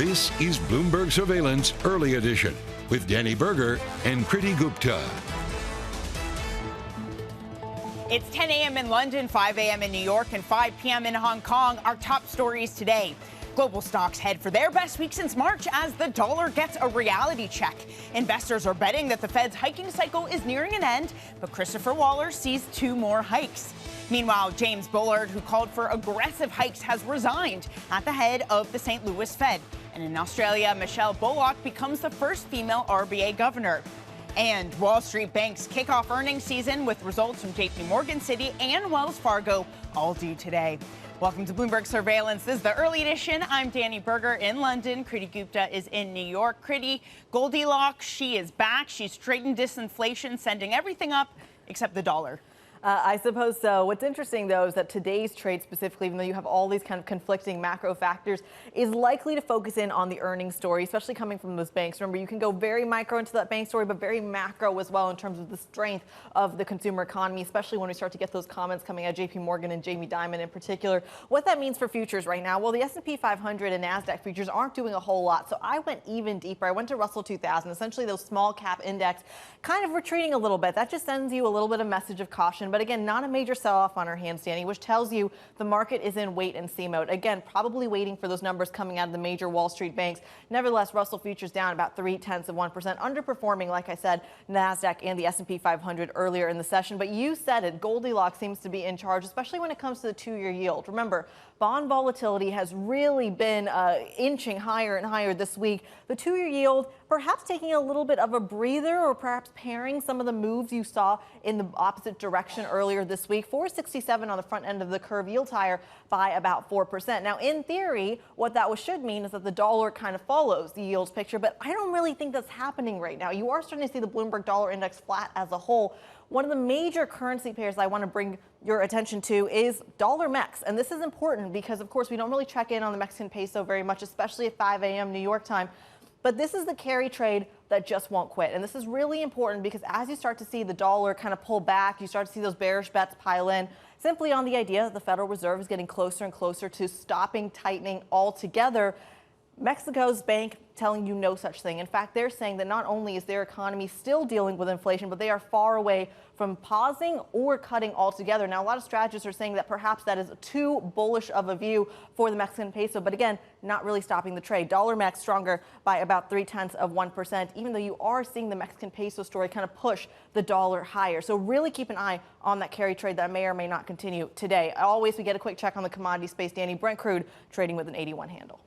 This is Bloomberg Surveillance Early Edition with Dani Berger and Kriti Gupta. It's 10 a.m. in London, 5 a.m. in New York, and 5 p.m. in Hong Kong. Our top stories today. Global stocks head for their best week since March as the dollar gets a reality check. Investors are betting that the Fed's hiking cycle is nearing an end, but Christopher Waller sees 2 more hikes. Meanwhile, James Bullard, who called for aggressive hikes, has resigned at the head of the St. Louis Fed. And in Australia, Michelle Bullock becomes the first female RBA governor. And Wall Street banks kick off earnings season with results from JP Morgan, Citi, and Wells Fargo all due today. Welcome to Bloomberg Surveillance. This is the early edition. I'm Dani Berger in London. Kriti Gupta is in New York. Kriti, Goldilocks, she is back. She's straightened disinflation, sending everything up except the dollar. I suppose so. What's interesting, though, is that today's trade specifically, even though you have all these kind of conflicting macro factors, is likely to focus in on the earnings story, especially coming from those banks. Remember, you can go very micro into that bank story, but very macro as well in terms of the strength of the consumer economy, especially when we start to get those comments coming out of JP Morgan and Jamie Dimon in particular. What that means for futures right now, well, the S&P 500 and NASDAQ futures aren't doing a whole lot. So I went even deeper. I went to Russell 2000, essentially those small cap index, kind of retreating a little bit. That just sends you a little bit of message of caution. But again, not a major sell-off on our hands, Dani, which tells you the market is in wait-and-see mode. Again, probably waiting for those numbers coming out of the major Wall Street banks. Nevertheless, Russell futures down about 0.3%, underperforming, like I said, NASDAQ and the S&P 500 earlier in the session. But you said it, Goldilocks seems to be in charge, especially when it comes to the 2-year yield. Remember, bond volatility has really been inching higher and higher this week. The 2-year yield perhaps taking a little bit of a breather, or perhaps pairing some of the moves you saw in the opposite direction earlier this week. 467 on the front end of the curve, yield higher by about 4%. Now, in theory, what that should mean is that the dollar kind of follows the yields picture, but I don't really think that's happening right now. You are starting to see the Bloomberg dollar index flat as a whole. One of the major currency pairs I want to bring your attention to is dollar Mex. And this is important because, of course, we don't really check in on the Mexican peso very much, especially at 5 a.m. New York time. But this is the carry trade that just won't quit. And this is really important because as you start to see the dollar kind of pull back, you start to see those bearish bets pile in, simply on the idea that the Federal Reserve is getting closer and closer to stopping tightening altogether. Mexico's bank telling you no such thing. In fact, they're saying that not only is their economy still dealing with inflation, but they are far away from pausing or cutting altogether. Now, a lot of strategists are saying that perhaps that is too bullish of a view for the Mexican peso, but again, not really stopping the trade. Dollar Mex stronger by about 0.3%, even though you are seeing the Mexican peso story kind of push the dollar higher. So really keep an eye on that carry trade that may or may not continue today. Always, we get a quick check on the commodity space. Dani, Brent crude trading with an 81 handle.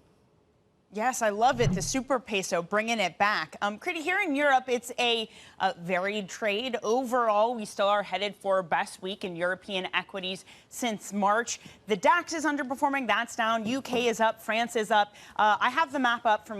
Yes, I love it. The super peso bringing it back. Kriti, here in Europe, it's a varied trade. Overall, we still are headed for best week in European equities since March. The DAX is underperforming. That's down. UK is up. France is up. I have the map up for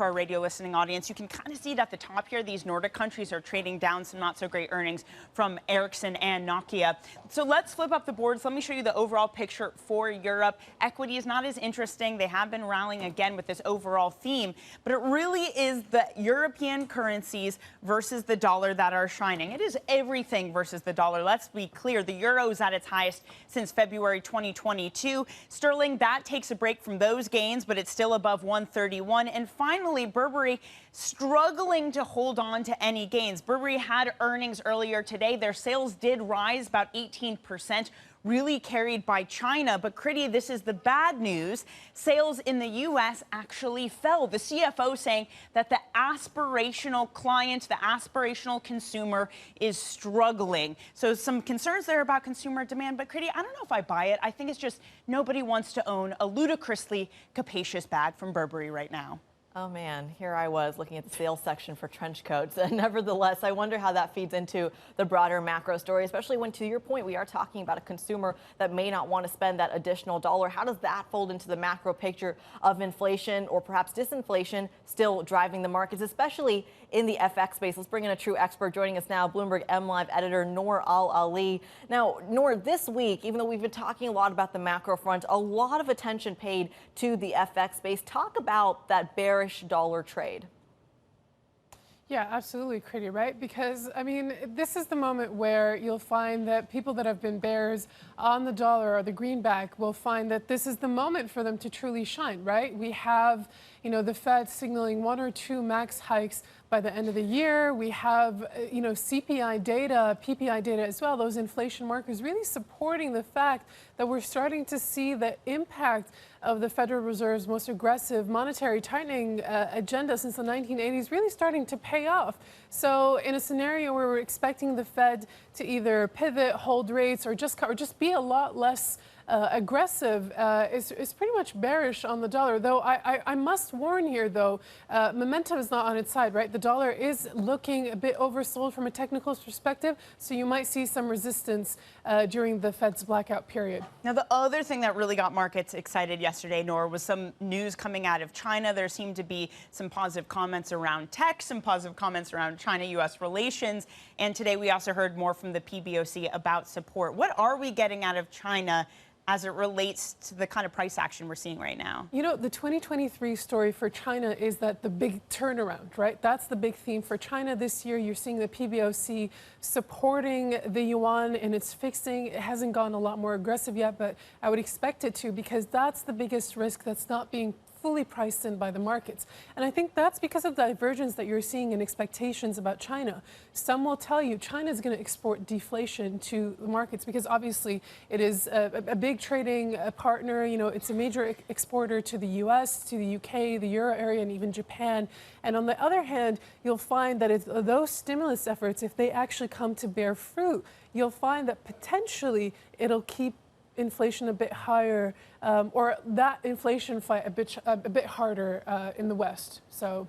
our radio listening audience. You can kind of see it at the top here. These Nordic countries are trading down some not so great earnings from Ericsson and Nokia. So let's flip up the boards. Let me show you the overall picture for Europe. Equity is not as interesting. They have been rallying again with this overall theme, but it really is the European currencies versus the dollar that are shining. It is everything versus the dollar. Let's be clear. The euro is at its highest since February 2022. Sterling, that takes a break from those gains, but it's still above 131. And finally, Burberry struggling to hold on to any gains. Burberry had earnings earlier today. Their sales did rise about 18%. Really carried by China. But Kriti, this is the bad news. Sales in the U.S. actually fell. The CFO saying that the aspirational client, the aspirational consumer is struggling. So some concerns there about consumer demand. But Kriti, I don't know if I buy it. I think it's just nobody wants to own a ludicrously capacious bag from Burberry right now. Oh, man, here I was looking at the sales section for trench coats. And nevertheless, I wonder how that feeds into the broader macro story, especially when, to your point, we are talking about a consumer that may not want to spend that additional dollar. How does that fold into the macro picture of inflation or perhaps disinflation still driving the markets, especially in the FX space? Let's bring in a true expert joining us now, Bloomberg MLive editor Noor Al-Ali. Now, Noor, this week, even though we've been talking a lot about the macro front, a lot of attention paid to the FX space. Talk about that bearish dollar trade. Yeah, absolutely, Kriti, right? Because, I mean, this is the moment where you'll find that people that have been bears on the dollar or the greenback will find that this is the moment for them to truly shine, right? We have, the Fed signaling 1 or 2 max hikes by the end of the year. We have, CPI data, PPI data as well, those inflation markers really supporting the fact that we're starting to see the impact of the Federal Reserve's most aggressive monetary tightening agenda since the 1980s really starting to pay off. So in a scenario where we're expecting the Fed to either pivot, hold rates, or just be a lot less aggressive, is pretty much bearish on the dollar. Though I must warn here, though, momentum is not on its side, right? The dollar is looking a bit oversold from a technical perspective, so you might see some resistance during the Fed's blackout period. Now, the other thing that really got markets excited yesterday, Nora, was some news coming out of China. There seemed to be some positive comments around tech, some positive comments around China-U.S. relations. And today we also heard more from the PBOC about support. What are we getting out of China as it relates to the kind of price action we're seeing right now? The 2023 story for China is that the big turnaround, right? That's the big theme for China this year. You're seeing the PBOC supporting the yuan in its fixing. It hasn't gone a lot more aggressive yet, but I would expect it to, because that's the biggest risk that's not being fully priced in by the markets. And I think that's because of the divergence that you're seeing in expectations about China. Some will tell you China is going to export deflation to the markets because obviously it is a big trading partner. It's a major exporter to the US, to the UK, the Euro area, and even Japan. And on the other hand, you'll find that those stimulus efforts, if they actually come to bear fruit, you'll find that potentially it'll keep inflation a bit higher, or that inflation fight a bit harder in the West. So,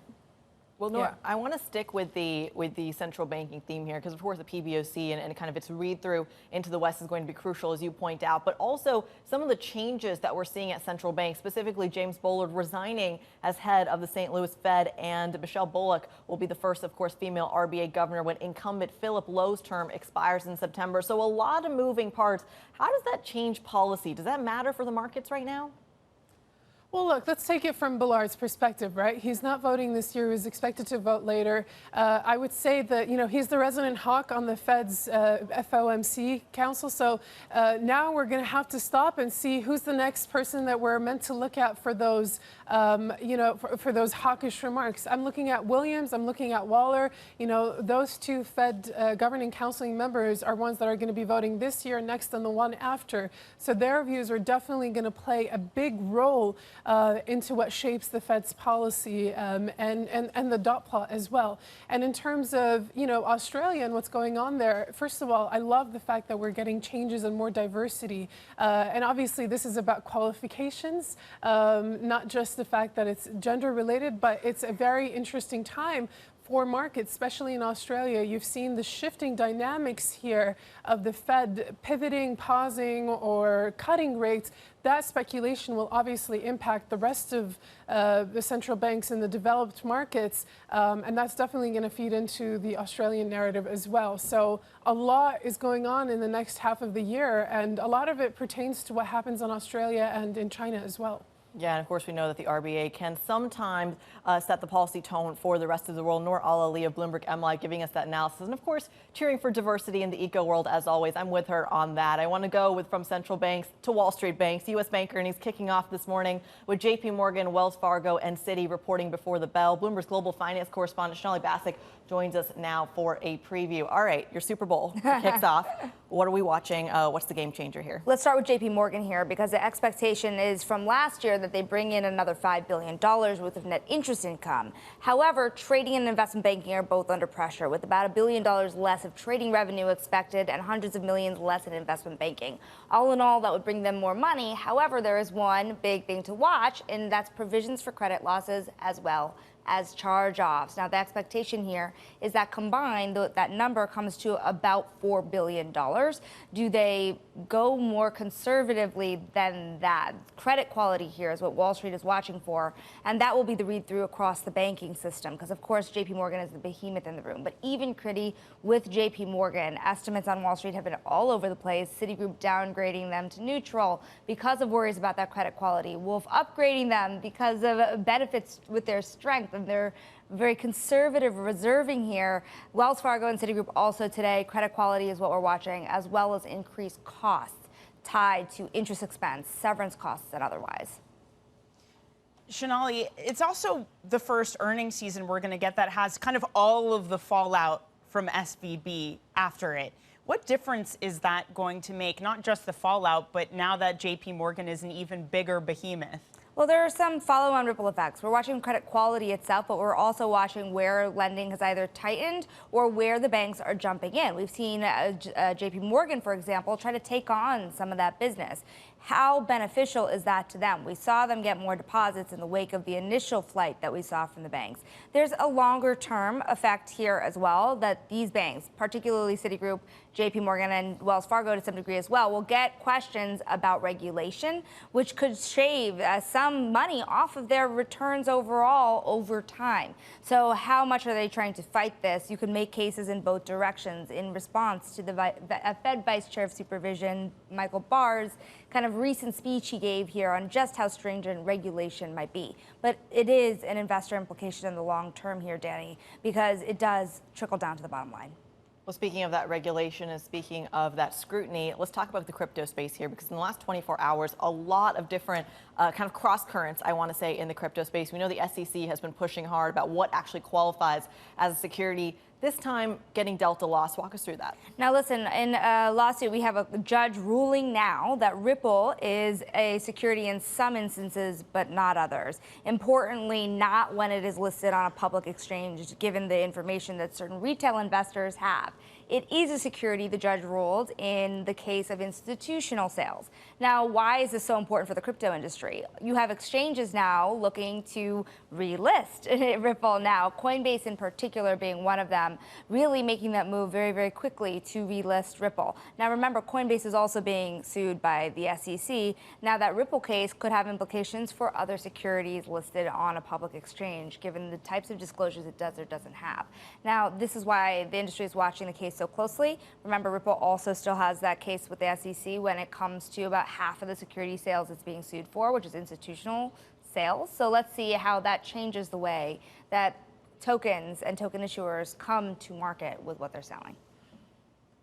well, Nora, I want to stick with the central banking theme here, because of course the PBOC and kind of its read through into the West is going to be crucial, as you point out, but also some of the changes that we're seeing at central banks, specifically James Bullard resigning as head of the St. Louis Fed, and Michelle Bullock will be the first, of course, female RBA governor when incumbent Philip Lowe's term expires in September. So a lot of moving parts. How does that change policy? Does that matter for the markets right now? Well, look, let's take it from Bullard's perspective, right? He's not voting this year. He's expected to vote later. I would say that, he's the resident hawk on the Fed's FOMC council. So now we're going to have to stop and see who's the next person that we're meant to look at for those, for those hawkish remarks. I'm looking at Williams. I'm looking at Waller. Those two Fed governing council members are ones that are going to be voting this year, next, and the one after. So their views are definitely going to play a big role into what shapes the Fed's policy and the dot plot as well. And in terms of, Australia and what's going on there, first of all, I love the fact that we're getting changes and more diversity. And obviously this is about qualifications, not just the fact that it's gender related, but it's a very interesting time for markets, especially in Australia. You've seen the shifting dynamics here of the Fed pivoting, pausing, or cutting rates. That speculation will obviously impact the rest of the central banks in the developed markets, and that's definitely going to feed into the Australian narrative as well. So a lot is going on in the next half of the year, and a lot of it pertains to what happens in Australia and in China as well. Yeah, and of course we know that the RBA can sometimes set the policy tone for the rest of the world. Nor Ali of Bloomberg MLI giving us that analysis. And of course, cheering for diversity in the eco world as always. I'm with her on that. I want to go from central banks to Wall Street banks. U.S. bank earnings kicking off this morning with JP Morgan, Wells Fargo, and Citi reporting before the bell. Bloomberg's global finance correspondent Sonali Basak joins us now for a preview. All right, your Super Bowl kicks off. What are we watching? What's the game changer here? Let's start with JP Morgan here, because the expectation is from last year that they bring in another $5 billion worth of net interest income. However, trading and investment banking are both under pressure, with about $1 billion less of trading revenue expected and hundreds of millions less in investment banking. All in all, that would bring them more money. However, there is one big thing to watch, and that's provisions for credit losses as well as charge-offs. Now, the expectation here is that combined, that number comes to about $4 billion. Do they go more conservatively than that? Credit quality here is what Wall Street is watching for, and that will be the read-through across the banking system, because of course JP Morgan is the behemoth in the room. But even Kriti, with JP Morgan, estimates on Wall Street have been all over the place. Citigroup downgrading them to neutral because of worries about that credit quality. Wolf upgrading them because of benefits with their strength, and they're very conservative reserving here. Wells Fargo and Citigroup also today. Credit quality is what we're watching, as well as increased costs. tied to interest expense, severance costs, and otherwise. Shonali, it's also the first earnings season we're going to get that has kind of all of the fallout from SVB after it. What difference is that going to make, not just the fallout, but now that JP Morgan is an even bigger behemoth? Well, there are some follow-on ripple effects. We're watching credit quality itself, but we're also watching where lending has either tightened or where the banks are jumping in. We've seen JP Morgan, for example, try to take on some of that business. How beneficial is that to them? We saw them get more deposits in the wake of the initial flight that we saw from the banks. There's a longer-term effect here as well that these banks, particularly Citigroup, JP Morgan, and Wells Fargo to some degree as well, will get questions about regulation, which could shave some money off of their returns overall over time. So how much are they trying to fight this? You can make cases in both directions. In response to the Fed Vice Chair of Supervision, Michael Barr's kind of recent speech he gave here on just how stringent regulation might be. But it is an investor implication in the long term here, Dani, because it does trickle down to the bottom line. Well, speaking of that regulation and speaking of that scrutiny, let's talk about the crypto space here, because in the last 24 hours, a lot of different kind of cross currents, I want to say, in the crypto space. We know the SEC has been pushing hard about what actually qualifies as a security. This time, getting dealt a loss. Walk us through that. Now, listen, in a lawsuit, we have a judge ruling now that Ripple is a security in some instances, but not others. Importantly, not when it is listed on a public exchange, given the information that certain retail investors have. It is a security, the judge ruled, in the case of institutional sales. Now, why is this so important for the crypto industry? You have exchanges now looking to relist Ripple now, Coinbase in particular being one of them, really making that move very, very quickly to relist Ripple. Now, remember, Coinbase is also being sued by the SEC. Now, that Ripple case could have implications for other securities listed on a public exchange, given the types of disclosures it does or doesn't have. Now, this is why the industry is watching the case so closely. Remember, Ripple also still has that case with the SEC when it comes to about half of the security sales it's being sued for, which is institutional sales. So let's see how that changes the way that tokens and token issuers come to market with what they're selling.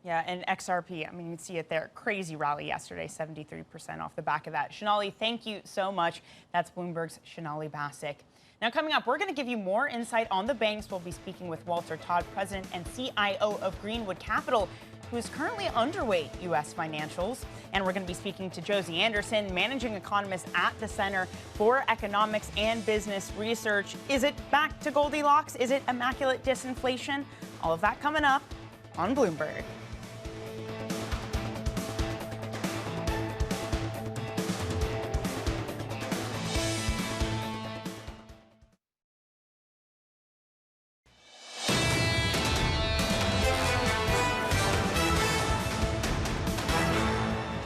Yeah, and XRP, I mean, you see it there. Crazy rally yesterday, 73% off the back of that. Shonali, thank you so much. That's Bloomberg's Shonali Bassick. Now, coming up, we're going to give you more insight on the banks. We'll be speaking with Walter Todd, president and CIO of Greenwood Capital, who is currently underweight U.S. financials. And we're going to be speaking to Josie Anderson, managing economist at the Center for Economics and Business Research. Is it back to Goldilocks? Is it immaculate disinflation? All of that coming up on Bloomberg.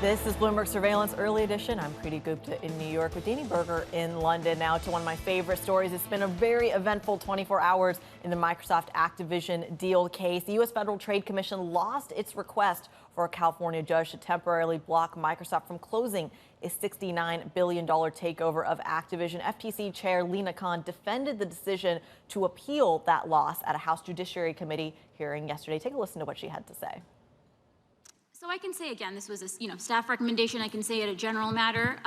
This is Bloomberg Surveillance Early Edition. I'm Kriti Gupta in New York with Dani Burger in London. Now to one of my favorite stories. It's been a very eventful 24 hours in the Microsoft Activision deal case. The U.S. Federal Trade Commission lost its request for a California judge to temporarily block Microsoft from closing a $69 billion takeover of Activision. FTC Chair Lina Khan defended the decision to appeal that loss at a House Judiciary Committee hearing yesterday. Take a listen to what she had to say. So I can say again, this was a staff recommendation. I can say it a general matter.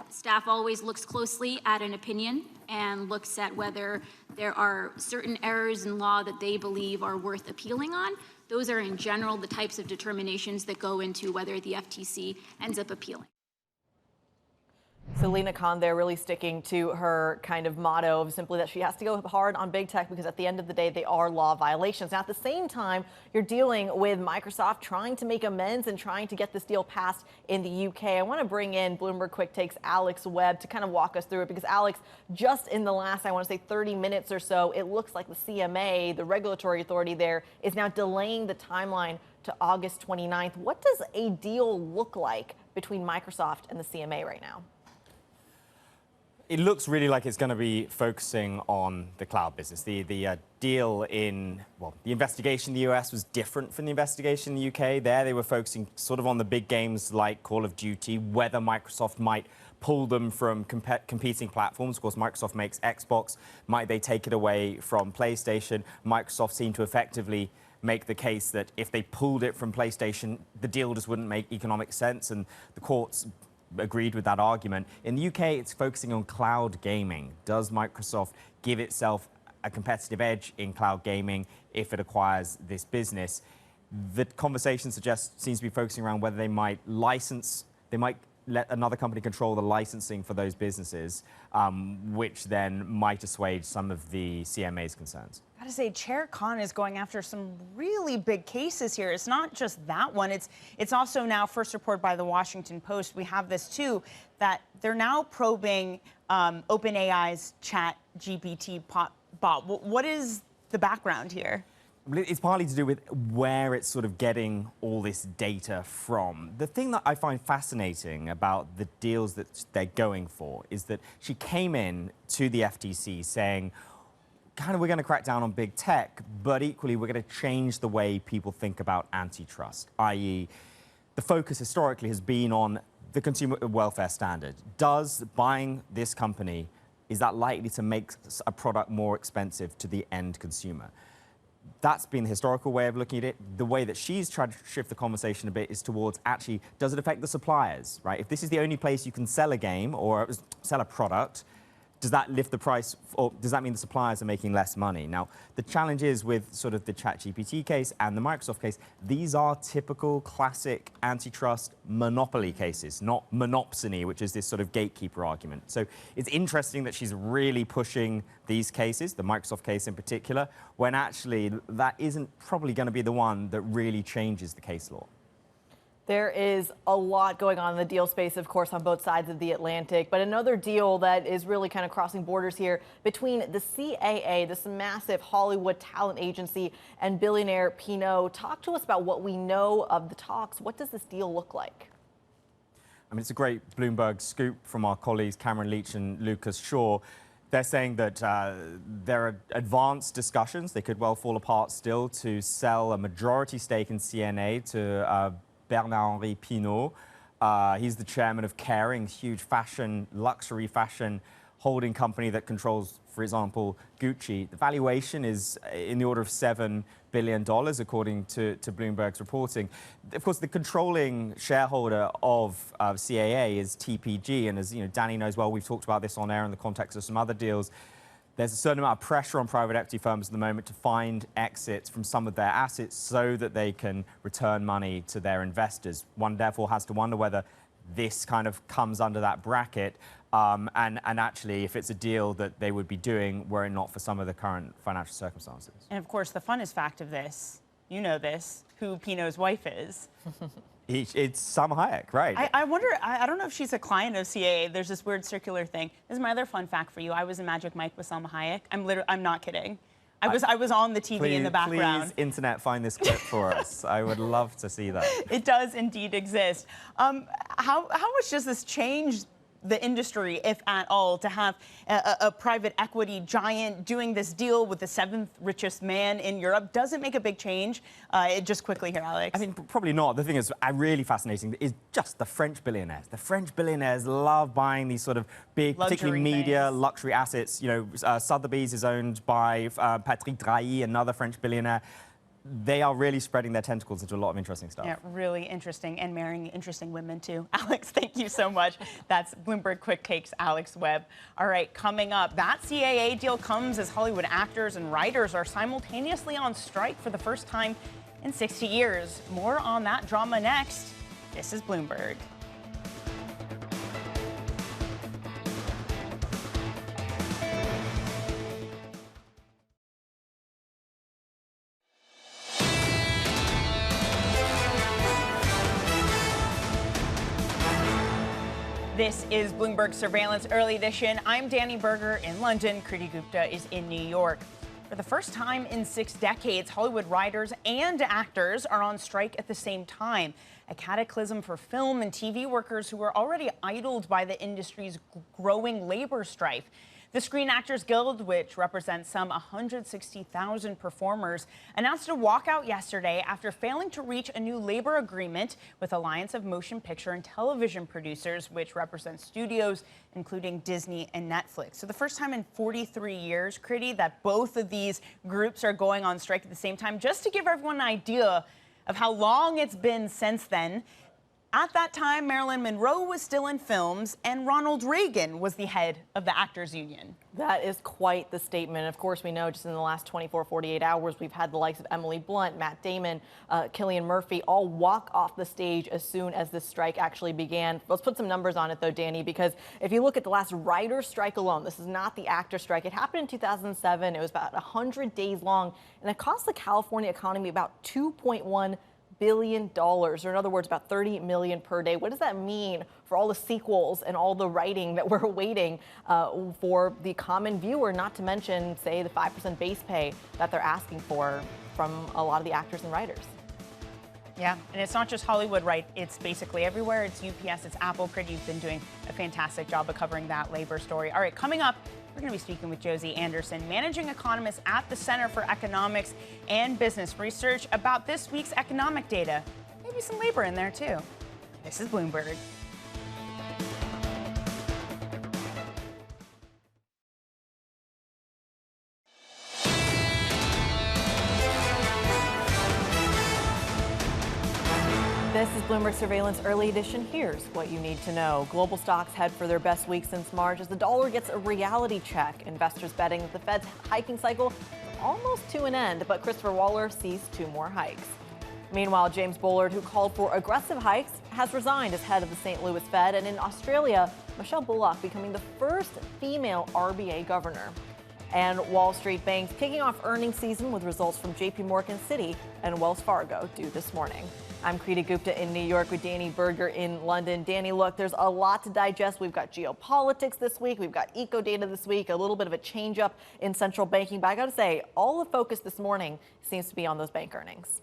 Staff always looks closely at an opinion and looks at whether there are certain errors in law that they believe are worth appealing on. Those are in general the types of determinations that go into whether the FTC ends up appealing. So Lina Khan there really sticking to her kind of motto of simply that she has to go hard on big tech because at the end of the day, they are law violations. Now, at the same time, you're dealing with Microsoft trying to make amends and trying to get this deal passed in the UK. I want to bring in Bloomberg Quick Takes Alex Webb to kind of walk us through it because, Alex, just in the last, I want to say 30 minutes or so, it looks like the CMA, the regulatory authority there, is now delaying the timeline to August 29th. What does a deal look like between Microsoft and the CMA right now? It looks really like it's going to be focusing on the cloud business. The deal in, well, the investigation in the US was different from the investigation in the UK. There they were focusing sort of on the big games like Call of Duty, whether Microsoft might pull them from competing platforms. Of course, Microsoft makes Xbox. Might they take it away from PlayStation? Microsoft seemed to effectively make the case that if they pulled it from PlayStation, the deal just wouldn't make economic sense, and the courts agreed with that argument. In the UK, it's focusing on cloud gaming. Does Microsoft give itself a competitive edge in cloud gaming if it acquires this business? The conversation seems to be focusing around whether they might let another company control the licensing for those businesses, which then might assuage some of the CMA's concerns. I gotta say, Chair Khan is going after some really big cases here. It's not just that one. It's also now, first report by the Washington Post, we have this too, that they're now probing OpenAI's ChatGPT bot. What is the background here? It's partly to do with where it's sort of getting all this data from. The thing that I find fascinating about the deals that they're going for is that she came in to the FTC saying, kind of, we're going to crack down on big tech, but equally we're going to change the way people think about antitrust, i.e. the focus historically has been on the consumer welfare standard. Does buying this company, is that likely to make a product more expensive to the end consumer? That's been the historical way of looking at it. The way that she's tried to shift the conversation a bit is towards, actually, does it affect the suppliers, right? If this is the only place you can sell a game or sell a product, does that lift the price, or does that mean the suppliers are making less money? Now, the challenge is with sort of the ChatGPT case and the Microsoft case, these are typical classic antitrust monopoly cases, not monopsony, which is this sort of gatekeeper argument. So it's interesting that she's really pushing these cases, the Microsoft case in particular, when actually that isn't probably going to be the one that really changes the case law. There is a lot going on in the deal space, of course, on both sides of the Atlantic. But another deal that is really kind of crossing borders here between the CAA, this massive Hollywood talent agency, and billionaire Pinot. Talk to us about what we know of the talks. What does this deal look like? I mean, it's a great Bloomberg scoop from our colleagues Cameron Leach and Lucas Shaw. They're saying that there are advanced discussions, they could well fall apart still, to sell a majority stake in CNA to Bernard-Henri Pinault. He's the chairman of Kering, huge luxury fashion holding company that controls, for example, Gucci. The valuation is in the order of $7 billion, according to Bloomberg's reporting. Of course, the controlling shareholder of CAA is TPG, and as you know, Dani knows well, we've talked about this on air in the context of some other deals. There's a certain amount of pressure on private equity firms at the moment to find exits from some of their assets so that they can return money to their investors. One therefore has to wonder whether this kind of comes under that bracket, and actually if it's a deal that they would be doing were it not for some of the current financial circumstances. And of course, the funnest fact of this, you know this, who Pinault's wife is. It's Salma Hayek, right? I wonder, I don't know if she's a client of CAA. There's this weird circular thing. This is my other fun fact for you. I was in Magic Mike with Salma Hayek. I'm not kidding. I was on the TV in the background. Please, internet, find this clip for us. I would love to see that. It does indeed exist. How much does this change the industry, if at all, to have a private equity giant doing this deal with the 7th richest man in Europe? Does it make a big change? Just quickly here, Alex. I mean, probably not. The thing is really fascinating is just the French billionaires. The French billionaires love buying these sort of big, luxury particularly media, things. Luxury assets. You know, Sotheby's is owned by Patrick Drahi, another French billionaire. They are really spreading their tentacles into a lot of interesting stuff. Yeah, really interesting, and marrying interesting women, too. Alex, thank you so much. That's Bloomberg Quick Takes, Alex Webb. All right, coming up, that CAA deal comes as Hollywood actors and writers are simultaneously on strike for the first time in 60 years. More on that drama next. This is Bloomberg. This is Bloomberg Surveillance Early Edition. I'm Dani Burger in London. Kriti Gupta is in New York. For the first time in 6 decades, Hollywood writers and actors are on strike at the same time. A cataclysm for film and TV workers who are already idled by the industry's growing labor strife. The Screen Actors Guild, which represents some 160,000 performers, announced a walkout yesterday after failing to reach a new labor agreement with Alliance of Motion Picture and Television Producers, which represents studios including Disney and Netflix. So the first time in 43 years, Kriti, that both of these groups are going on strike at the same time. Just to give everyone an idea of how long it's been since then, at that time, Marilyn Monroe was still in films, and Ronald Reagan was the head of the Actors Union. That is quite the statement. Of course, we know just in the last 24, 48 hours, we've had the likes of Emily Blunt, Matt Damon, Cillian Murphy all walk off the stage as soon as this strike actually began. Let's put some numbers on it, though, Dani, because if you look at the last writer's strike alone, this is not the actor strike. It happened in 2007. It was about 100 days long, and it cost the California economy about $2.1 billion, or in other words, about 30 million per day. What does that mean for all the sequels and all the writing that we're awaiting for the common viewer, not to mention, say, the 5% base pay that they're asking for from a lot of the actors and writers? Yeah, and it's not just Hollywood, right? It's basically everywhere. It's UPS, it's Apple. Kriti, you've been doing a fantastic job of covering that labor story. All right, coming up, we're going to be speaking with Josie Anderson, managing economist at the Center for Economics and Business Research, about this week's economic data. Maybe some labor in there, too. This is Bloomberg. This is Bloomberg Surveillance Early Edition. Here's what you need to know. Global stocks head for their best week since March as the dollar gets a reality check. Investors betting that the Fed's hiking cycle is almost to an end, but Christopher Waller sees 2 more hikes. Meanwhile, James Bullard, who called for aggressive hikes, has resigned as head of the St. Louis Fed. And in Australia, Michelle Bullock becoming the first female RBA governor. And Wall Street banks kicking off earnings season with results from JP Morgan, Citi, and Wells Fargo due this morning. I'm Kriti Gupta in New York with Dani Burger in London. Dani, look, there's a lot to digest. We've got geopolitics this week. We've got eco data this week, a little bit of a change up in central banking. But I got to say, all the focus this morning seems to be on those bank earnings.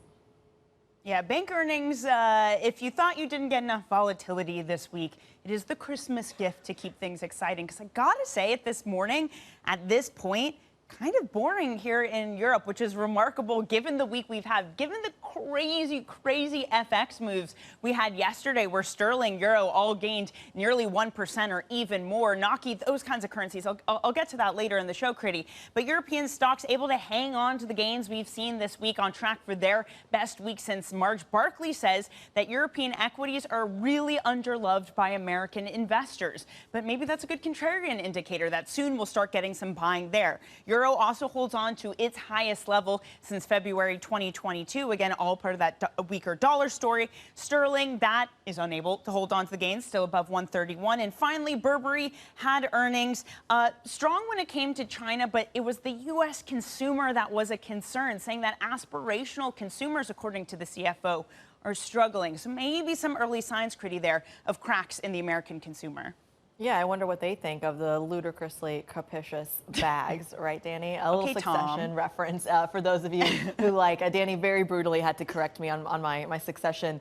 Yeah, bank earnings, if you thought you didn't get enough volatility this week, it is the Christmas gift to keep things exciting. Because I got to say it this morning, at this point, kind of boring here in Europe, which is remarkable given the week we've had, given the crazy FX moves we had yesterday, where sterling, euro all gained nearly 1% or even more. NOK, those kinds of currencies. I'll get to that later in the show, Kriti. But European stocks able to hang on to the gains we've seen this week, on track for their best week since March. Barclays says that European equities are really underloved by American investors. But maybe that's a good contrarian indicator that soon we'll start getting some buying there. Euro also holds on to its highest level since February 2022. Again, all part of that weaker dollar story. Sterling, that is unable to hold on to the gains, still above 131. And finally, Burberry had earnings strong when it came to China, but it was the U.S. consumer that was a concern, saying that aspirational consumers, according to the CFO, are struggling. So maybe some early signs, Kriti, there of cracks in the American consumer. Yeah, I wonder what they think of the ludicrously capricious bags, right, Dani? A little Succession Tom. reference for those of you who like. Dani very brutally had to correct me on my Succession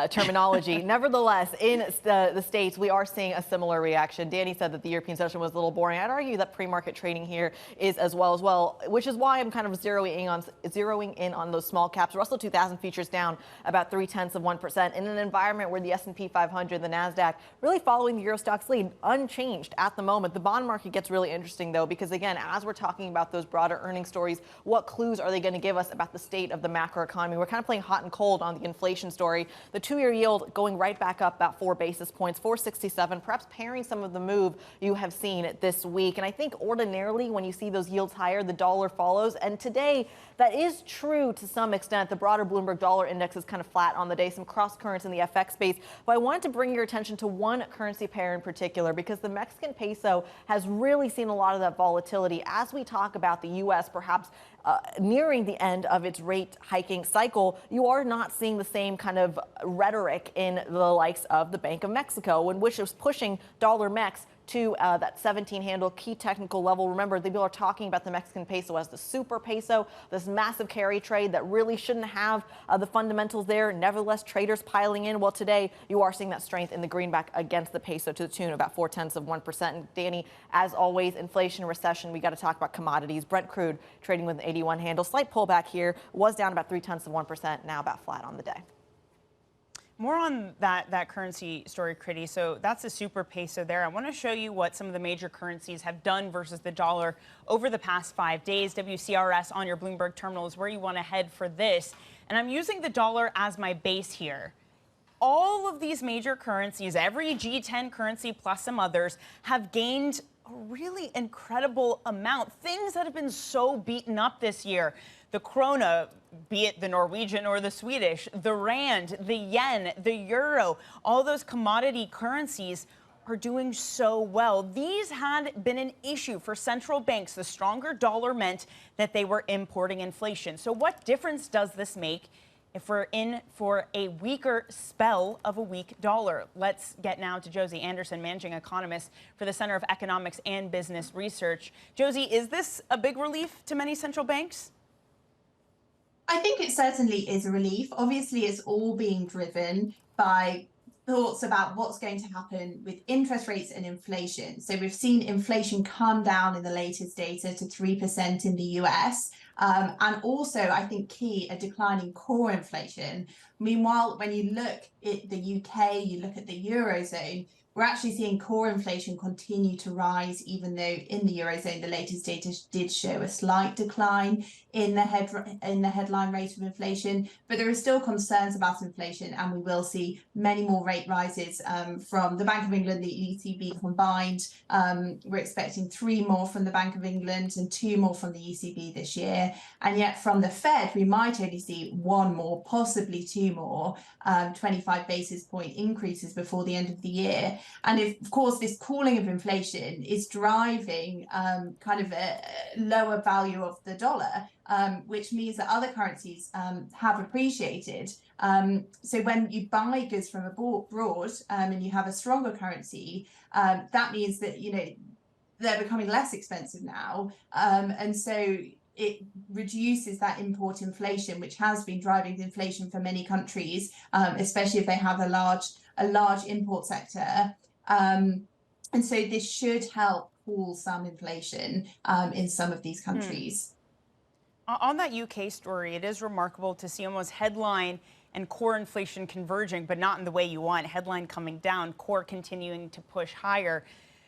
terminology. Nevertheless, in the States, we are seeing a similar reaction. Dani said that the European session was a little boring. I'd argue that pre-market trading here is as well, which is why I'm kind of zeroing in on those small caps. Russell 2000 futures down about 0.3% in an environment where the S&P 500, the NASDAQ, really following the Euro Stoxx lead, unchanged at the moment. The bond market gets really interesting, though, because again, as we're talking about those broader earnings stories, what clues are they going to give us about the state of the macro economy? We're kind of playing hot and cold on the inflation story. The 2-year yield going right back up about 4 basis points, 467, perhaps pairing some of the move you have seen this week. And I think ordinarily when you see those yields higher, the dollar follows. And today, that is true to some extent. The broader Bloomberg dollar index is kind of flat on the day, some cross currents in the FX space. But I wanted to bring your attention to one currency pair in particular, because the Mexican peso has really seen a lot of that volatility as we talk about the U.S. perhaps nearing the end of its rate hiking cycle. You are not seeing the same kind of rhetoric in the likes of the Bank of Mexico, in which it was pushing dollar MEX to that 17 handle, key technical level. Remember, people are talking about the Mexican peso as the super peso, this massive carry trade that really shouldn't have the fundamentals there. Nevertheless, traders piling in. Well, today you are seeing that strength in the greenback against the peso to the tune of about 0.4%. And Dani, as always, inflation, recession, we got to talk about commodities. Brent crude trading with an 81 handle. Slight pullback here. Was down about 0.3%, now about flat on the day. More on that currency story, Kriti. So that's the super peso there. I want to show you what some of the major currencies have done versus the dollar over the past 5 days. WCRS on your Bloomberg terminal is where you want to head for this. And I'm using the dollar as my base here. All of these major currencies, every G10 currency plus some others, have gained a really incredible amount. Things that have been so beaten up this year. The krona, be it the Norwegian or the Swedish, the rand, the yen, the euro, all those commodity currencies are doing so well. These had been an issue for central banks. The stronger dollar meant that they were importing inflation. So what difference does this make if we're in for a weaker spell of a weak dollar? Let's get now to Josie Anderson, managing economist for the Center of Economics and Business Research. Josie, is this a big relief to many central banks? I think it certainly is a relief. Obviously, it's all being driven by thoughts about what's going to happen with interest rates and inflation. So we've seen inflation come down in the latest data to 3% in the US. And also, I think key, a declining core inflation. Meanwhile, when you look at the UK, you look at the Eurozone, we're actually seeing core inflation continue to rise, even though in the Eurozone, the latest data did show a slight decline in the headline rate of inflation. But there are still concerns about inflation, and we will see many more rate rises from the Bank of England, the ECB combined. We're expecting 3 more from the Bank of England and 2 more from the ECB this year. And yet from the Fed, we might only see 1 more, possibly 2 more, 25 basis point increases before the end of the year. And if, of course, this cooling of inflation is driving kind of a lower value of the dollar, which means that other currencies have appreciated. So when you buy goods from abroad and you have a stronger currency, that means that, they're becoming less expensive now. And so it reduces that import inflation, which has been driving inflation for many countries, especially if they have a large import sector. And so this should help cool some inflation in some of these countries. On that UK story, it is remarkable to see almost headline and core inflation converging, but not in the way you want. Headline coming down, core continuing to push higher.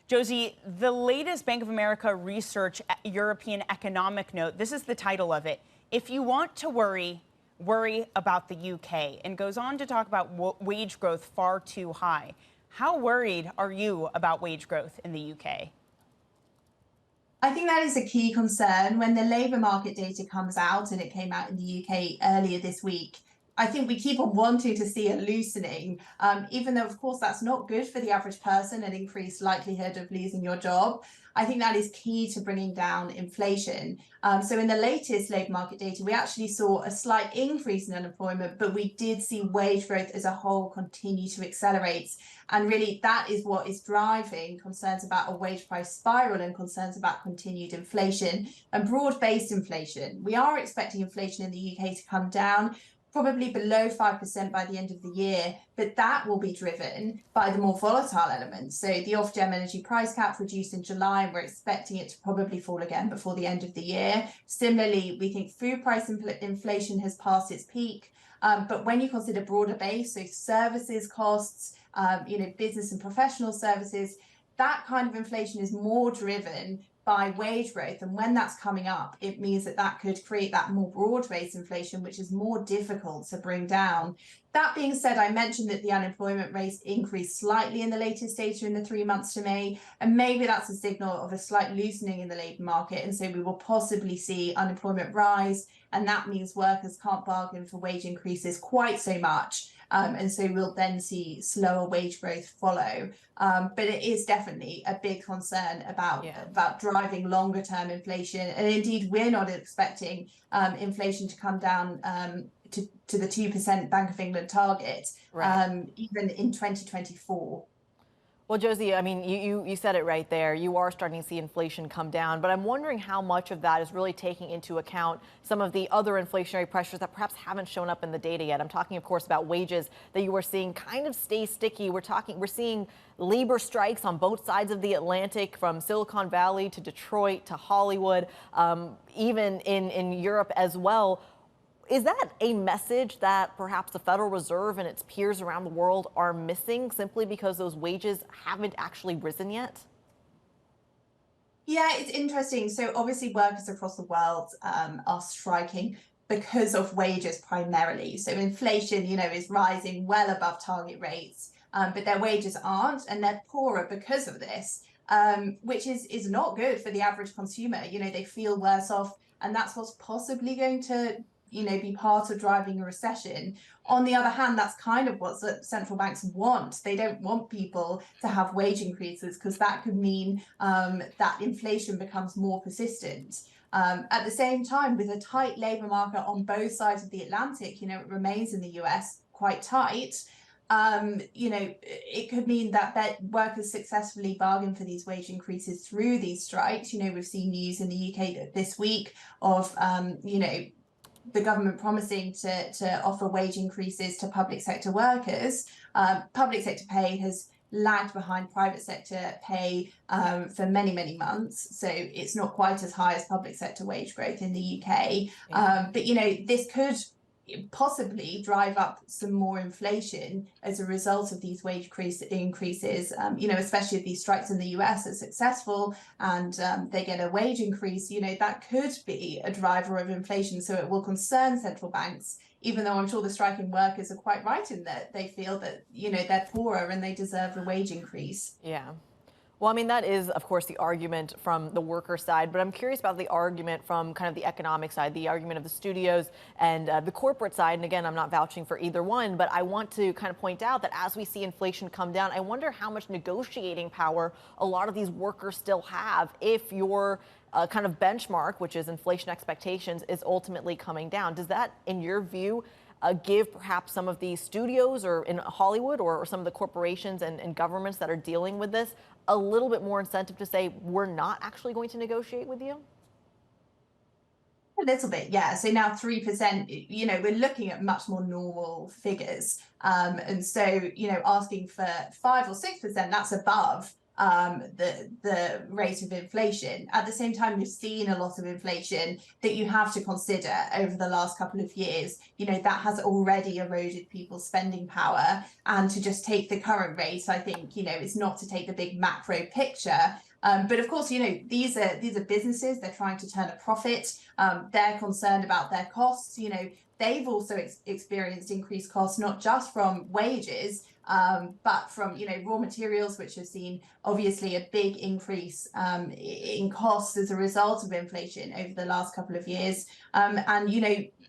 Josie, the latest Bank of America research European economic note, this is the title of it. If you want to worry about the UK, and goes on to talk about wage growth far too high. How worried are you about wage growth in the UK? I think that is a key concern. When the labour market data comes out, and it came out in the UK earlier this week, I think we keep on wanting to see a loosening, even though, of course, that's not good for the average person, an increased likelihood of losing your job. I think that is key to bringing down inflation. So in the latest labour market data, we actually saw a slight increase in unemployment, but we did see wage growth as a whole continue to accelerate. And really, that is what is driving concerns about a wage price spiral and concerns about continued inflation and broad-based inflation. We are expecting inflation in the UK to come down, probably below 5% by the end of the year, but that will be driven by the more volatile elements. So the Ofgem energy price cap reduced in July, and we're expecting it to probably fall again before the end of the year. Similarly, we think food price inflation has passed its peak. But when you consider broader base, so services costs, business and professional services, that kind of inflation is more driven by wage growth. And when that's coming up, it means that could create that more broad-based inflation, which is more difficult to bring down. That being said, I mentioned that the unemployment rate increased slightly in the latest data in the 3 months to May, and maybe that's a signal of a slight loosening in the labour market. And so we will possibly see unemployment rise, and that means workers can't bargain for wage increases quite so much. And so we'll then see slower wage growth follow. But it is definitely a big concern about driving longer term inflation. And indeed, we're not expecting inflation to come down to the 2% Bank of England target, even in 2024. Well, Josie, I mean, you said it right there. You are starting to see inflation come down, but I'm wondering how much of that is really taking into account some of the other inflationary pressures that perhaps haven't shown up in the data yet. I'm talking, of course, about wages that you are seeing kind of stay sticky. We're seeing labor strikes on both sides of the Atlantic, from Silicon Valley to Detroit to Hollywood, even in Europe as well. Is that a message that perhaps the Federal Reserve and its peers around the world are missing simply because those wages haven't actually risen yet? Yeah, it's interesting. So obviously workers across the world are striking because of wages primarily. So inflation, is rising well above target rates, but their wages aren't, and they're poorer because of this, which is not good for the average consumer. They feel worse off, and that's what's possibly going to be part of driving a recession. On the other hand, that's kind of what central banks want. They don't want people to have wage increases, because that could mean that inflation becomes more persistent. At the same time, with a tight labor market on both sides of the Atlantic, it remains in the US quite tight. It could mean that workers successfully bargain for these wage increases through these strikes. We've seen news in the UK this week of, the government promising to offer wage increases to public sector workers. Public sector pay has lagged behind private sector pay for many, many months. So it's not quite as high as public sector wage growth in the UK. But, this could possibly drive up some more inflation as a result of these wage increases, especially if these strikes in the US are successful and they get a wage increase, that could be a driver of inflation. So it will concern central banks, even though I'm sure the striking workers are quite right in that they feel that, they're poorer and they deserve a wage increase. Yeah. Well, I mean, that is, of course, the argument from the worker side, but I'm curious about the argument from kind of the economic side, the argument of the studios and the corporate side. And again, I'm not vouching for either one, but I want to kind of point out that as we see inflation come down, I wonder how much negotiating power a lot of these workers still have if your kind of benchmark, which is inflation expectations, is ultimately coming down. Does that, in your view, give perhaps some of these studios or in Hollywood or some of the corporations and governments that are dealing with this a little bit more incentive to say, we're not actually going to negotiate with you? A little bit, yeah. So now 3%, we're looking at much more normal figures. And so, asking for 5 or 6%, that's above the rate of inflation. At the same time, we've seen a lot of inflation that you have to consider over the last couple of years. That has already eroded people's spending power. And to just take the current rate, I think, is not to take the big macro picture. But of course, these are businesses. They're trying to turn a profit. They're concerned about their costs. They've also experienced increased costs, not just from wages, but from raw materials, which have seen obviously a big increase in costs as a result of inflation over the last couple of years. And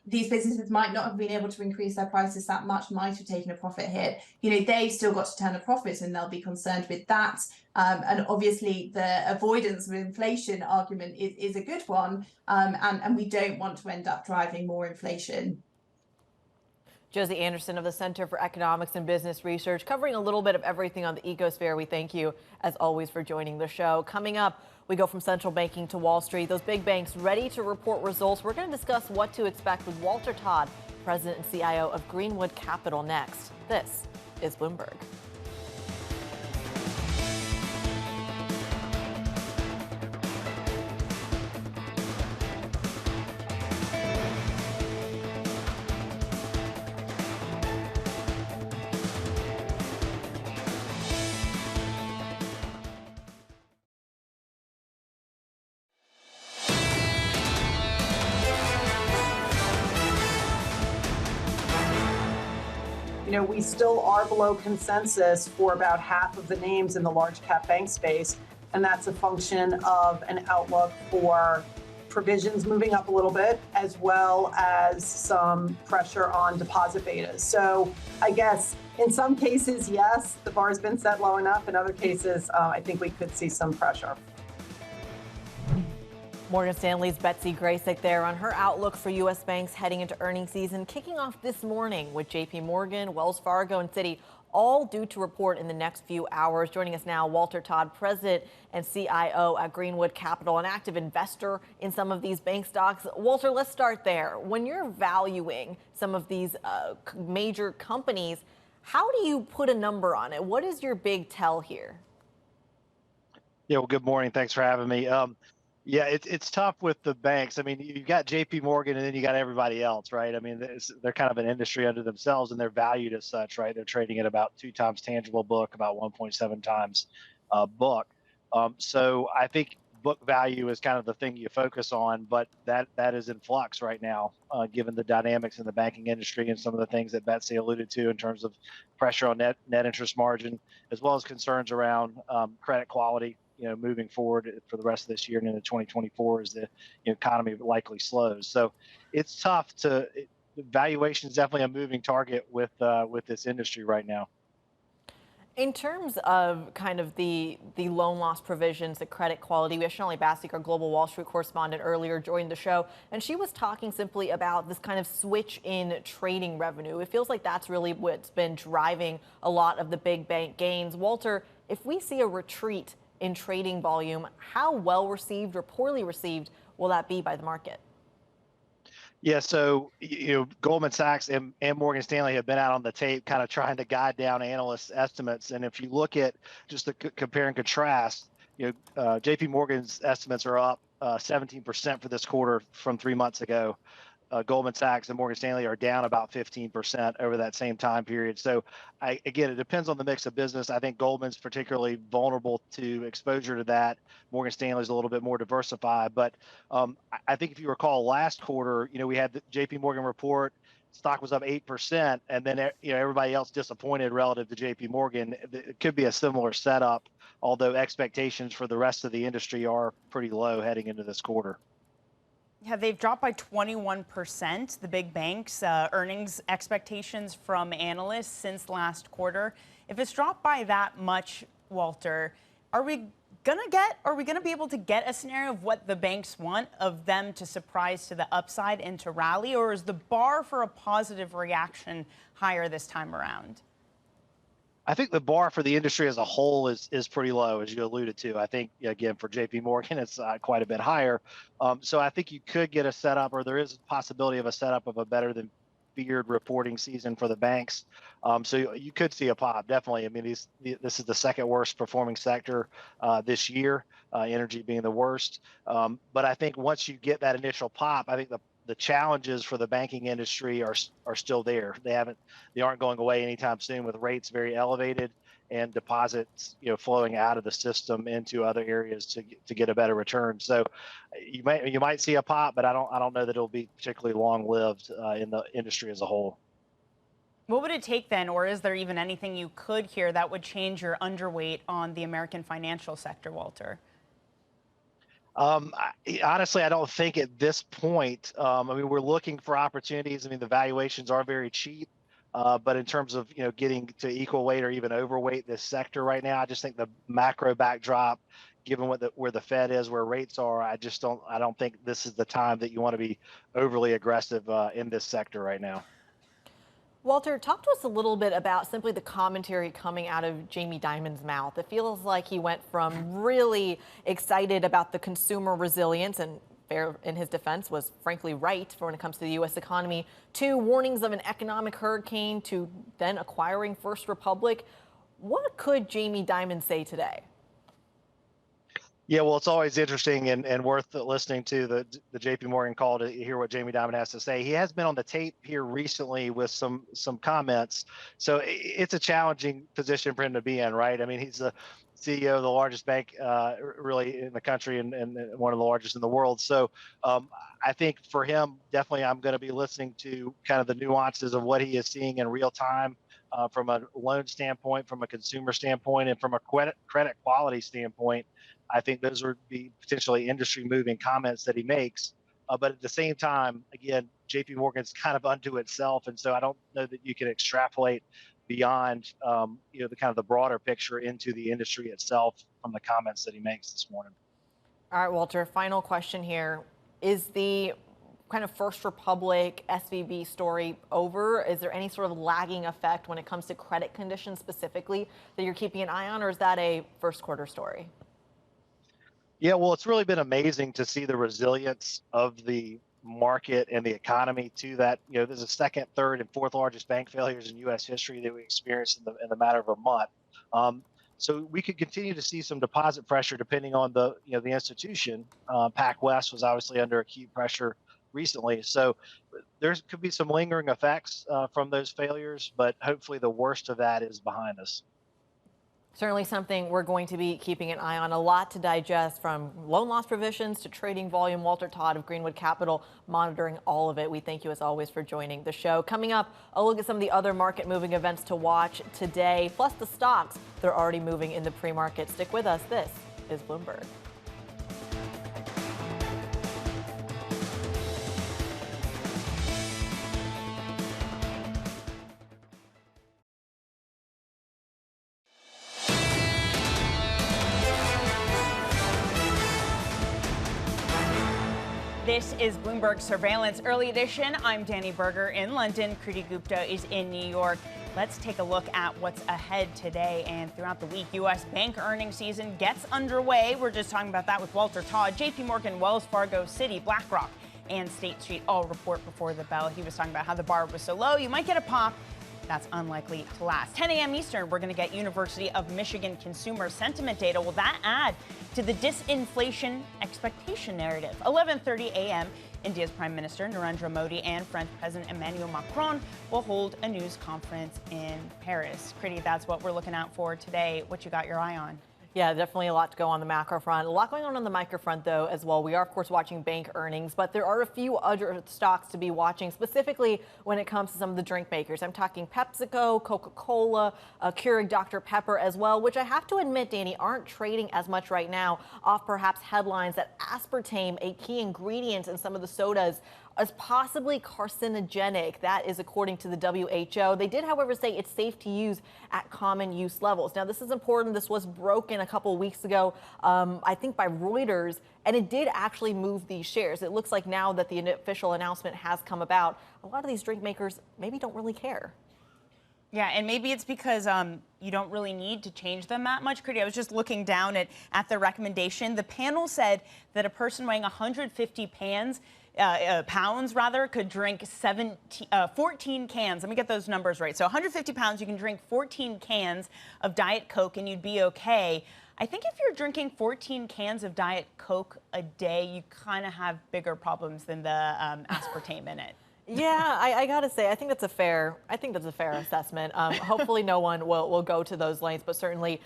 these businesses might not have been able to increase their prices that much, might have taken a profit hit. They've still got to turn a profit, and they'll be concerned with that. And obviously the avoidance of inflation argument is a good one, and we don't want to end up driving more inflation. Josie Anderson of the Center for Economics and Business Research, covering a little bit of everything on the ecosphere. We thank you, as always, for joining the show. Coming up, we go from central banking to Wall Street. Those big banks ready to report results. We're going to discuss what to expect with Walter Todd, President and CIO of Greenwood Capital, next. This is Bloomberg. We still are below consensus for about half of the names in the large cap bank space. And that's a function of an outlook for provisions moving up a little bit, as well as some pressure on deposit betas. So I guess in some cases, yes, the bar has been set low enough. In other cases, I think we could see some pressure. Morgan Stanley's Betsy Graseck there on her outlook for U.S. banks heading into earnings season, kicking off this morning with J.P. Morgan, Wells Fargo, and Citi all due to report in the next few hours. Joining us now, Walter Todd, President and CIO at Greenwood Capital, an active investor in some of these bank stocks. Walter, let's start there. When you're valuing some of these major companies, how do you put a number on it? What is your big tell here? Yeah, well, good morning. Thanks for having me. Yeah, it's tough with the banks. I mean, you got J.P. Morgan and then you got everybody else, right? I mean, they're kind of an industry unto themselves and they're valued as such, right? They're trading at about 2 times tangible book, about 1.7 times book. So I think book value is kind of the thing you focus on, but that is in flux right now, given the dynamics in the banking industry and some of the things that Betsy alluded to in terms of pressure on net interest margin, as well as concerns around credit quality, moving forward for the rest of this year and into 2024 as the economy likely slows. So it's tough valuation is definitely a moving target with this industry right now. In terms of kind of the loan loss provisions, the credit quality, we have Shirley Bassey, our global Wall Street correspondent, earlier joined the show, and she was talking simply about this kind of switch in trading revenue. It feels like that's really what's been driving a lot of the big bank gains. Walter, if we see a retreat in trading volume, how well received or poorly received will that be by the market? Yeah, so Goldman Sachs and Morgan Stanley have been out on the tape kind of trying to guide down analysts' estimates. And if you look at just the compare and contrast, JP Morgan's estimates are up 17% for this quarter from 3 months ago. Goldman Sachs and Morgan Stanley are down about 15% over that same time period. So again, it depends on the mix of business. I think Goldman's particularly vulnerable to exposure to that. Morgan Stanley's a little bit more diversified. But I think if you recall last quarter, we had the JP Morgan report, stock was up 8%, and then everybody else disappointed relative to JP Morgan. It could be a similar setup, although expectations for the rest of the industry are pretty low heading into this quarter. Yeah, they've dropped by 21%, the big banks' earnings expectations from analysts since last quarter. If it's dropped by that much, Walter, are we going to be able to get a scenario of what the banks want, of them to surprise to the upside and to rally, or is the bar for a positive reaction higher this time around? I think the bar for the industry as a whole is pretty low, as you alluded to. I think, again, for JP Morgan, it's quite a bit higher. So I think you could get a setup, or there is a possibility of a setup of a better than feared reporting season for the banks. So you could see a pop, definitely. I mean, this is the second worst performing sector this year, energy being the worst. But I think once you get that initial pop, I think the challenges for the banking industry are still there. They aren't going away anytime soon, with rates very elevated and deposits flowing out of the system into other areas to get a better return. So you might see a pop, but I don't know that it'll be particularly long lived in the industry as a whole. What would it take then, or is there even anything you could hear that would change your underweight on the American financial sector, Walter? Honestly, I don't think at this point. I mean, we're looking for opportunities. I mean, the valuations are very cheap, but in terms of getting to equal weight or even overweight this sector right now, I just think the macro backdrop, given where the Fed is, where rates are, I don't think this is the time that you want to be overly aggressive in this sector right now. Walter, talk to us a little bit about simply the commentary coming out of Jamie Dimon's mouth. It feels like he went from really excited about the consumer resilience, and fair in his defense was frankly right for when it comes to the U.S. economy, to warnings of an economic hurricane, to then acquiring First Republic. What could Jamie Dimon say today? Yeah, well, it's always interesting and worth listening to the JP Morgan call to hear what Jamie Dimon has to say. He has been on the tape here recently with some comments. So it's a challenging position for him to be in, right? I mean, he's the CEO of the largest bank really in the country and one of the largest in the world. So I think for him, definitely I'm going to be listening to kind of the nuances of what he is seeing in real time from a loan standpoint, from a consumer standpoint, and from a credit quality standpoint. I think those would be potentially industry-moving comments that he makes. But at the same time, again, JP Morgan's kind of unto itself, and so I don't know that you can extrapolate beyond the kind of the broader picture into the industry itself from the comments that he makes this morning. All right, Walter, final question here. Is the kind of First Republic SVB story over? Is there any sort of lagging effect when it comes to credit conditions specifically that you're keeping an eye on, or is that a first quarter story? Yeah, well, it's really been amazing to see the resilience of the market and the economy to that. There's a second, third, and fourth largest bank failures in U.S. history that we experienced in the matter of a month. So we could continue to see some deposit pressure depending on the institution. PacWest was obviously under acute pressure recently, so there could be some lingering effects from those failures, but hopefully the worst of that is behind us. Certainly something we're going to be keeping an eye on. A lot to digest, from loan loss provisions to trading volume. Walter Todd of Greenwood Capital monitoring all of it. We thank you as always for joining the show. Coming up, a look at some of the other market moving events to watch today, plus the stocks. They're already moving in the pre-market. Stick with us. This is Bloomberg. This is Bloomberg Surveillance Early Edition. I'm Dani Burger in London. Kriti Gupta is in New York. Let's take a look at what's ahead today and throughout the week. U.S. bank earnings season gets underway. We're just talking about that with Walter Todd. J.P. Morgan, Wells Fargo, Citi, BlackRock, and State Street all report before the bell. He was talking about how the bar was so low, you might get a pop. That's unlikely to last. 10 a.m. Eastern, we're going to get University of Michigan consumer sentiment data. Will that add to the disinflation expectation narrative? 11:30 a.m., India's Prime Minister Narendra Modi and French President Emmanuel Macron will hold a news conference in Paris. Kriti, that's what we're looking out for today. What you got your eye on? Yeah, definitely a lot to go on the macro front. A lot going on the micro front, though, as well. We are, of course, watching bank earnings, but there are a few other stocks to be watching, specifically when it comes to some of the drink makers. I'm talking PepsiCo, Coca-Cola, Keurig Dr. Pepper as well, which I have to admit, Dani, aren't trading as much right now off perhaps headlines that aspartame, a key ingredient in some of the sodas, is possibly carcinogenic. That is according to the WHO. They did, however, say it's safe to use at common use levels. Now, this is important. This was broken a couple of weeks ago, I think by Reuters, and it did actually move these shares. It looks like now that the official announcement has come about, a lot of these drink makers maybe don't really care. Yeah, and maybe it's because you don't really need to change them that much. Kriti, I was just looking down at the recommendation. The panel said that a person weighing 150 pounds could drink 14 cans. Let me get those numbers right. So 150 pounds, you can drink 14 cans of Diet Coke and you'd be okay. I think if you're drinking 14 cans of Diet Coke a day, you kind of have bigger problems than the aspartame in it. Yeah, I gotta say, I think that's a fair assessment. Hopefully no one will go to those lengths, but certainly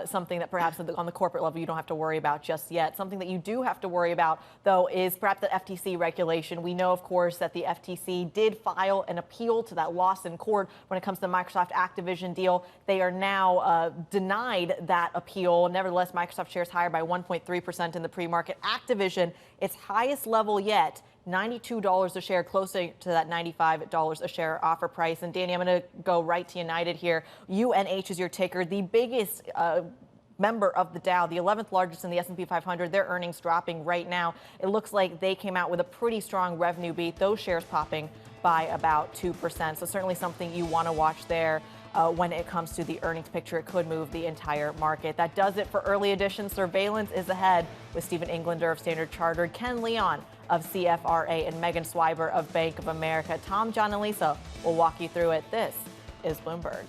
something that perhaps on the corporate level you don't have to worry about just yet. Something that you do have to worry about, though, is perhaps the FTC regulation. We know, of course, that the FTC did file an appeal to that loss in court when it comes to the Microsoft Activision deal. They are now denied that appeal. Nevertheless, Microsoft shares higher by 1.3% in the pre-market. Activision, its highest level yet, $92 a share, closer to that $95 a share offer price. And Dani, I'm going to go right to United here. UNH is your ticker, the biggest member of the Dow, the 11th largest in the S&P 500. Their earnings dropping right now. It looks like they came out with a pretty strong revenue beat. Those shares popping by about 2%. So certainly something you want to watch there. When it comes to the earnings picture, it could move the entire market. That does it for Early Edition. Surveillance is ahead with Stephen Englander of Standard Chartered, Ken Leon of CFRA, and Megan Swiber of Bank of America. Tom, John, and Lisa will walk you through it. This is Bloomberg.